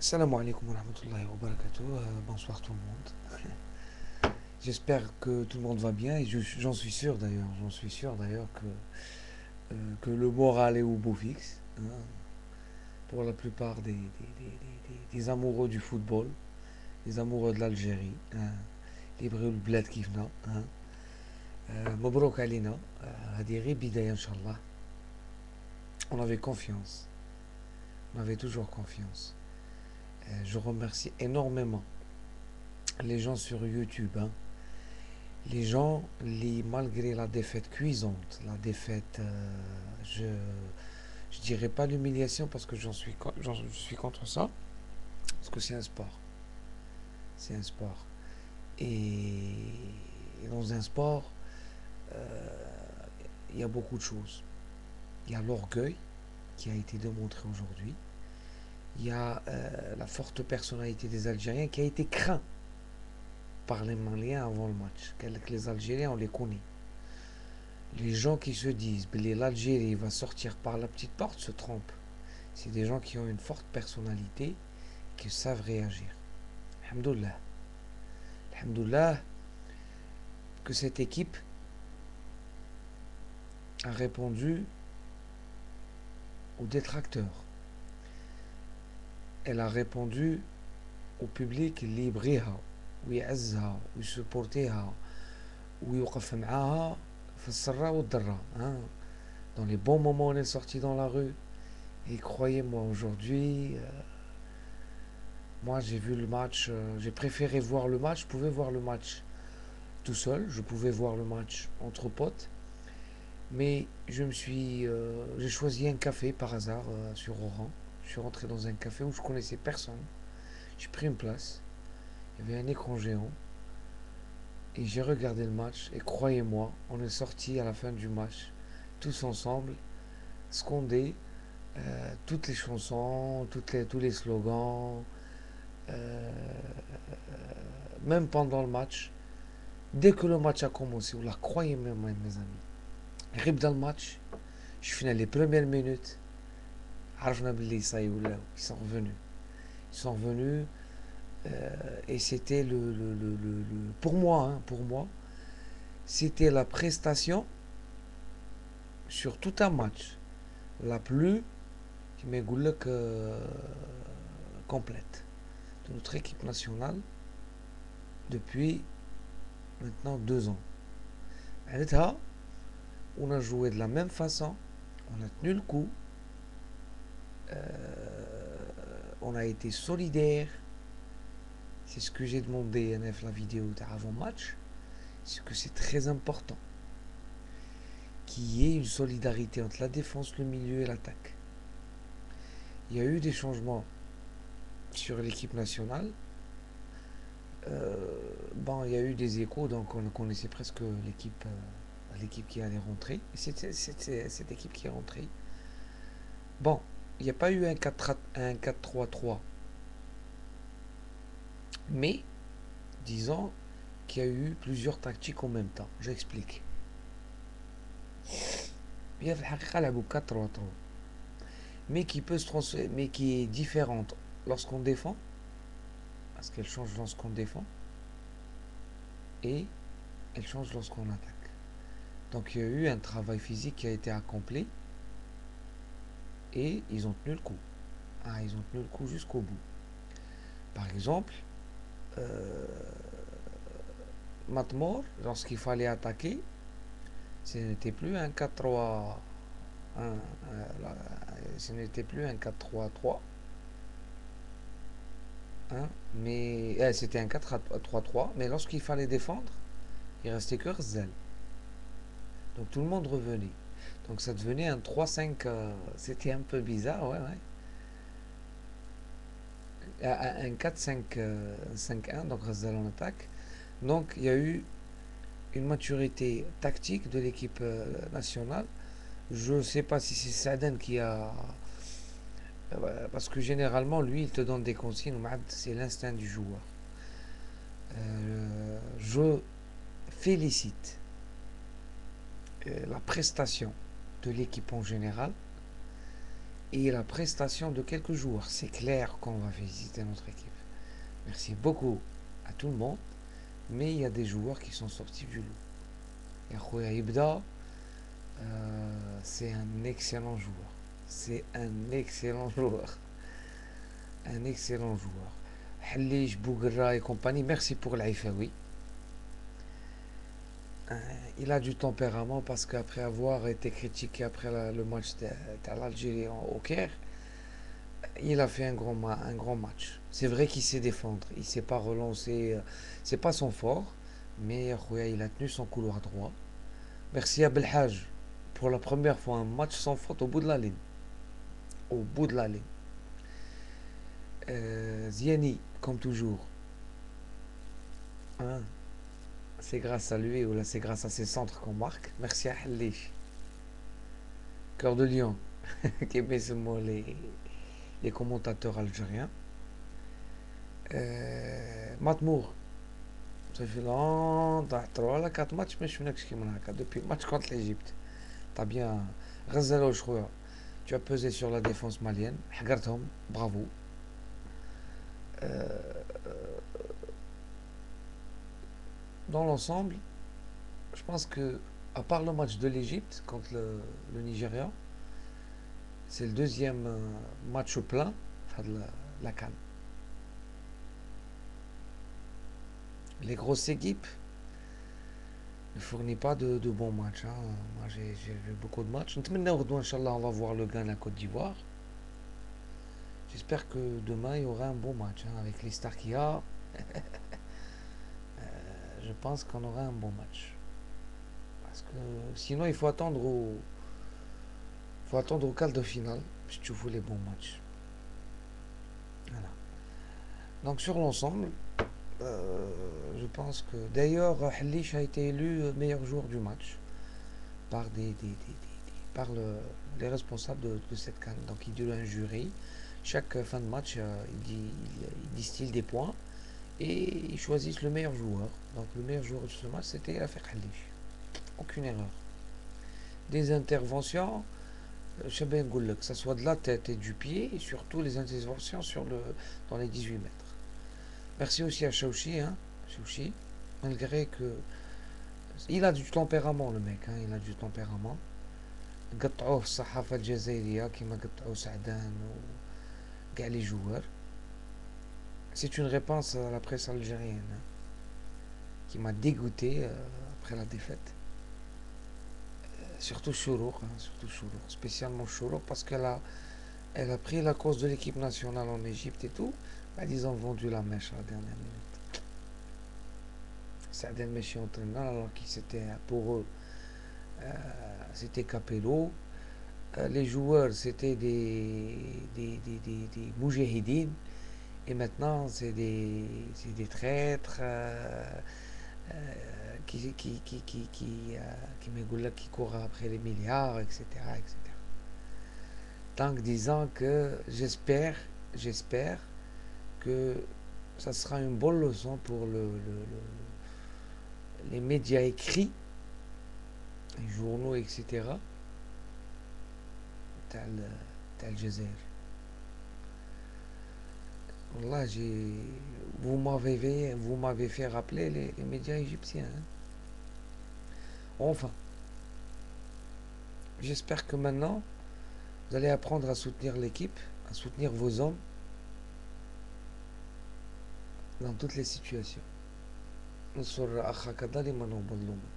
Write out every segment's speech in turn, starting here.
Salam alaikum wa rahmatullahi wa barakatuh. Bonsoir tout le monde. J'espère que tout le monde va bien et j'en suis sûr d'ailleurs. J'en suis sûr d'ailleurs que le moral est au beau fixe, hein, pour la plupart des amoureux du football, des amoureux de l'Algérie. Hein, les Brûle Bled Kifna. Mabrouk Alina. Hadi ghi bidaya Inch'Allah. On avait confiance. On avait toujours confiance. Je remercie énormément les gens sur YouTube, hein. Les gens, malgré la défaite cuisante, la défaite, je dirais pas l'humiliation parce que je suis contre ça, parce que c'est un sport. C'est un sport. Et dans un sport, il y a beaucoup de choses. Il y a l'orgueil qui a été démontré aujourd'hui. Il y a la forte personnalité des Algériens qui a été craint par les Maliens avant le match. Que les Algériens, on les connaît. Les gens qui se disent que l'Algérie va sortir par la petite porte se trompent. C'est des gens qui ont une forte personnalité, qui savent réagir. Alhamdoulilah. Alhamdoulilah que cette équipe a répondu aux détracteurs. Elle a répondu au public اللي يبغيها ويعزها ويسبورتيها ويوقف معاها في السراء والضراء. Dans les bons moments, on est sorti dans la rue. Et croyez-moi, aujourd'hui, moi j'ai vu le match, j'ai préféré voir le match. Je pouvais voir le match tout seul, je pouvais voir le match entre potes. Mais j'ai choisi un café par hasard sur Oran. Je suis rentré dans un café où je connaissais personne. J'ai pris une place. Il y avait un écran géant. Et j'ai regardé le match. Et croyez-moi, on est sorti à la fin du match, tous ensemble, scandés, toutes les chansons, tous les slogans, euh, même pendant le match. Dès que le match a commencé, vous la croyez même, mes amis. Rib dans le match, je finis les premières minutes. Ils sont revenus. Ils sont revenus. Et c'était pour moi, c'était la prestation sur tout un match la plus qui complète de notre équipe nationale depuis maintenant 2 ans. On a joué de la même façon, on a tenu le coup, on a été solidaire. C'est ce que j'ai demandé à la vidéo d'avant match, c'est que c'est très important qu'il y ait une solidarité entre la défense, le milieu et l'attaque. Il y a eu des changements sur l'équipe nationale. Bon, il y a eu des échos, donc on connaissait presque l'équipe qui allait rentrer. C'est cette équipe qui est rentrée. Bon, il n'y a pas eu un 4-3-3. Mais, disons qu'il y a eu plusieurs tactiques en même temps. J'explique. Il y a le 4-3-3. Mais mais qui est différente lorsqu'on défend, parce qu'elle change lorsqu'on défend, et elle change lorsqu'on attaque. Donc il y a eu un travail physique qui a été accompli, et ils ont tenu le coup. Ils ont tenu le coup jusqu'au bout. Par exemple, Matmor, lorsqu'il fallait attaquer, ce n'était plus un 4-3, ce n'était plus un 4-3-3, mais c'était un 4-3-3, mais lorsqu'il fallait défendre, il restait que Rzal. Donc tout le monde revenait. Donc ça devenait un 3-5, c'était un peu bizarre, ouais. Un 4-5-5-1, donc Rzal en attaque. Donc il y a eu une maturité tactique de l'équipe nationale. Je ne sais pas si c'est Saden qui a... parce que généralement, lui, il te donne des consignes. C'est l'instinct du joueur. Je félicite la prestation de l'équipe en général et la prestation de quelques joueurs. C'est clair qu'on va féliciter notre équipe. Merci beaucoup à tout le monde, mais il y a des joueurs qui sont sortis du lot. Et Khouya Ibda, c'est un excellent joueur. C'est un excellent joueur. Un excellent joueur. Halish, Bougra et compagnie, merci pour l'Aïfaoui. Il a du tempérament parce qu'après avoir été critiqué après le match de l'Algérie au Caire, il a fait un grand match. C'est vrai qu'il sait défendre, il ne s'est pas relancé, c'est pas son fort, mais Khouya, il a tenu son couloir droit. Merci à Belhaj pour la première fois un match sans faute au bout de la ligne. Au bout de la ligne. Ziani, comme toujours. Hein, c'est grâce à lui ou là c'est grâce à ses centres qu'on marque. Merci à Halish. Cœur de Lion, qui est seulement les commentateurs algériens. Matmour, ça fait longtemps, 3 ou 4 matchs, mais je suis depuis le match contre l'Egypte. T'as bien. Ghazalo, je crois. Tu as pesé sur la défense malienne. Hagartom, bravo. Euh, dans l'ensemble, je pense que, à part le match de l'Egypte contre le Nigeria, c'est le deuxième match au plein de la CAN. Les grosses équipes ne fournissent pas de bons matchs. Hein. Moi, j'ai vu beaucoup de matchs. Inch'Allah, on va voir le Ghana Côte d'Ivoire. J'espère que demain, il y aura un bon match. Hein, avec les stars qu'il y a, je pense qu'on aura un bon match. Parce que sinon, faut attendre au quart de finale si tu veux les bons matchs. Voilà. Donc, sur l'ensemble, je pense que. D'ailleurs, Halish a été élu meilleur joueur du match par, par les responsables de cette canne. Donc, il dit un jury. Chaque fin de match, il distille des points et ils choisissent le meilleur joueur. Donc, le meilleur joueur de ce match, c'était Rafik Halish. Aucune erreur. Des interventions, je sais bien que ce soit de la tête et du pied, et surtout les interventions dans les 18 mètres. Merci aussi à Chauchi, hein, Chauchi, malgré que il a du tempérament le mec, hein, il a du tempérament. قطعوه في الصحافة الجزائرية كما قطعوا سعدان وكاع les joueurs. C'est une réponse à la presse algérienne hein, qui m'a dégoûté après la défaite. Surtout Chourouk, hein, spécialement Chourouk parce elle a pris la cause de l'équipe nationale en Égypte et tout. Bah, ils ont vendu la mèche à la dernière minute. Saadel Mechi entraîneur alors que c'était pour eux c'était Capello. Les joueurs c'était des moujahidines et maintenant c'est des traîtres qui courent après les milliards, etc. etc. Donc disant que j'espère que ça sera une bonne leçon pour les médias écrits, les journaux, etc. tel Jazer. Là, vous m'avez fait rappeler les médias égyptiens. Hein. Enfin, j'espère que maintenant, vous allez apprendre à soutenir l'équipe, à soutenir vos hommes dans toutes les situations. انصر أخاك ظالما أو مظلوما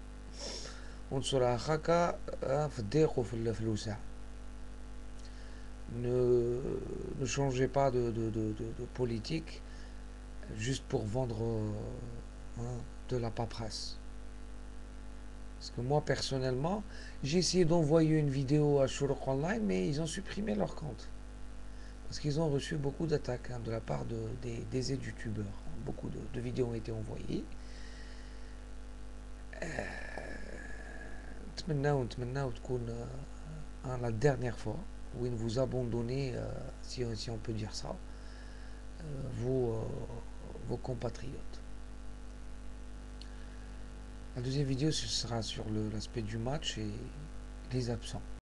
انصر أخاك في الضيق وفي الوسع. Ne changez pas de politique juste pour vendre de la paperasse. Parce que moi personnellement, j'ai essayé d'envoyer une vidéo à Chourouk Online, mais ils ont supprimé leur compte. Parce qu'ils ont reçu beaucoup d'attaques de la part des youtubeurs. Beaucoup de vidéos ont été envoyées. نتمناو تكون la dernière fois où ils vous abandonnez, si on peut dire ça, vos compatriotes. La deuxième vidéo ce sera sur l'aspect du match et les absents.